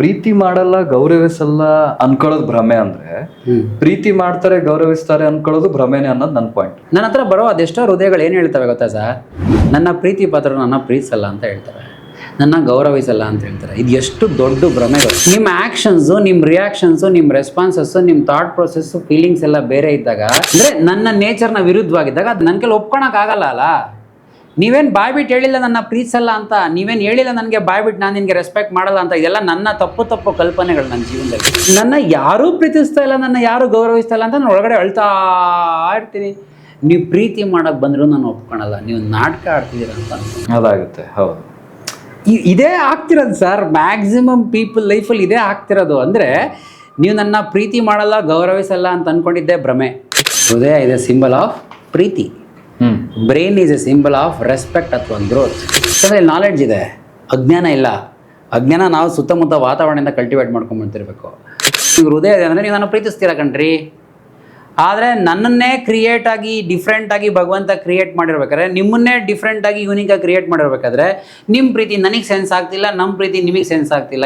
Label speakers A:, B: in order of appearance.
A: ಪ್ರೀತಿ ಮಾಡಲ್ಲ ಗೌರವಿಸಲ್ಲ ಅನ್ಕೊಳ್ಳೋದು ಭ್ರಮೆ ಅಂದ್ರೆ ಪ್ರೀತಿ ಮಾಡ್ತಾರೆ ಗೌರವಿಸ್ತಾರೆ ಅನ್ಕೊಳ್ಳೋದು ಭ್ರಮೆನೆ ಅನ್ನೋದು ನನ್ನ ಪಾಯಿಂಟ್.
B: ನನ್ನ ಹತ್ರ ಬರೋ ಅದೆಷ್ಟೋ ಹೃದಯಗಳು ಏನು ಹೇಳ್ತವೆ ಗೊತ್ತಾ ಸರ್, ನನ್ನ ಪ್ರೀತಿ ಪಾತ್ರರು ನನ್ನ ಪ್ರೀತಿಸಲ್ಲ ಅಂತ ಹೇಳ್ತಾರೆ, ನನ್ನ ಗೌರವಿಸಲ್ಲ ಅಂತ ಹೇಳ್ತಾರೆ. ಇದು ಎಷ್ಟು ದೊಡ್ಡ ಭ್ರಮೆಗಳು. ನಿಮ್ಮ ಆ್ಯಕ್ಷನ್ಸು, ನಿಮ್ಮ ರಿಯಾಕ್ಷನ್ಸು, ನಿಮ್ಮ ರೆಸ್ಪಾನ್ಸಸ್ಸು, ನಿಮ್ಮ ಥಾಟ್ ಪ್ರೊಸೆಸ್ಸು, ಫೀಲಿಂಗ್ಸ್ ಎಲ್ಲ ಬೇರೆ ಇದ್ದಾಗ, ಅಂದರೆ ನನ್ನ ನೇಚರ್ನ ವಿರುದ್ಧವಾಗಿದ್ದಾಗ ಅದು ನನ್ನ ಕೈಲಿ ಒಪ್ಕೊಳಕ್ಕಾಗಲ್ಲ ಅಲ್ಲ. ನೀವೇನು ಬಾಯ್ಬಿಟ್ಟು ಹೇಳಿಲ್ಲ ನನ್ನ ಪ್ರೀತಿಸಲ್ಲ ಅಂತ, ನೀವೇನು ಹೇಳಿಲ್ಲ ನನಗೆ ಬಾಯ್ಬಿಟ್ಟು ನಾನು ನಿನಗೆ ರೆಸ್ಪೆಕ್ಟ್ ಮಾಡಲ್ಲ ಅಂತ, ಇದೆಲ್ಲ ನನ್ನ ತಪ್ಪು ಕಲ್ಪನೆಗಳು ನನ್ನ ಜೀವನದಲ್ಲಿ. ನನ್ನ ಯಾರೂ ಪ್ರೀತಿಸ್ತಾ ಇಲ್ಲ, ನನ್ನ ಯಾರೂ ಗೌರವಿಸ್ತಾ ಇಲ್ಲ ಅಂತ ನಾನು ಒಳಗಡೆ ಅಳ್ತಾ ಇರ್ತೀನಿ. ನೀವು ಪ್ರೀತಿ ಮಾಡೋಕ್ಕೆ ಬಂದರೂ ನಾನು ಒಪ್ಕೊಳಲ್ಲ, ನೀವು ನಾಟಕ ಆಡ್ತಿದ್ದೀರ ಅಂತ
A: ಅದಾಗುತ್ತೆ. ಹೌದು,
B: ಇದೇ ಆಗ್ತಿರೋದು ಸರ್. ಮ್ಯಾಕ್ಸಿಮಮ್ ಪೀಪಲ್ ಲೈಫಲ್ಲಿ ಇದೇ ಆಗ್ತಿರೋದು. ಅಂದರೆ ನೀವು ನನ್ನ ಪ್ರೀತಿ ಮಾಡಲ್ಲ ಗೌರವಿಸಲ್ಲ ಅಂತ ಅಂದ್ಕೊಂಡಿದ್ದೆ ಭ್ರಮೆ. ಹೃದಯ ಇದೆ ಸಿಂಬಲ್ ಆಫ್ ಪ್ರೀತಿ, brain is a symbol of respect ಅಥವಾ ಗ್ರೋತ್. ಯಾಕಂದರೆ ನಾಲೆಡ್ಜ್ ಇದೆ, ಅಜ್ಞಾನ ಇಲ್ಲ. ಅಜ್ಞಾನ ನಾವು ಸುತ್ತಮುತ್ತ ವಾತಾವರಣದಿಂದ ಕಲ್ಟಿವೇಟ್ ಮಾಡ್ಕೊಂಡ್ಬಂತಿರ್ಬೇಕು. ನೀವು ಹೃದಯ ಇದೆ ಅಂದರೆ ನೀವು ನಾನು ಪ್ರೀತಿಸ್ತೀರ ಕಣ್ರಿ. ಆದರೆ ನನ್ನನ್ನೇ ಕ್ರಿಯೇಟಾಗಿ ಡಿಫ್ರೆಂಟಾಗಿ ಭಗವಂತ ಕ್ರಿಯೇಟ್ ಮಾಡಿರ್ಬೇಕಾದ್ರೆ, ನಿಮ್ಮನ್ನೇ ಡಿಫ್ರೆಂಟಾಗಿ ಯೂನಿಕಾಗಿ ಕ್ರಿಯೇಟ್ ಮಾಡಿರ್ಬೇಕಾದ್ರೆ ನಿಮ್ಮ ಪ್ರೀತಿ ನನಗೆ ಸೆನ್ಸ್ ಆಗ್ತಿಲ್ಲ, ನಮ್ಮ ಪ್ರೀತಿ ನಿಮಗೆ ಸೆನ್ಸ್ ಆಗ್ತಿಲ್ಲ.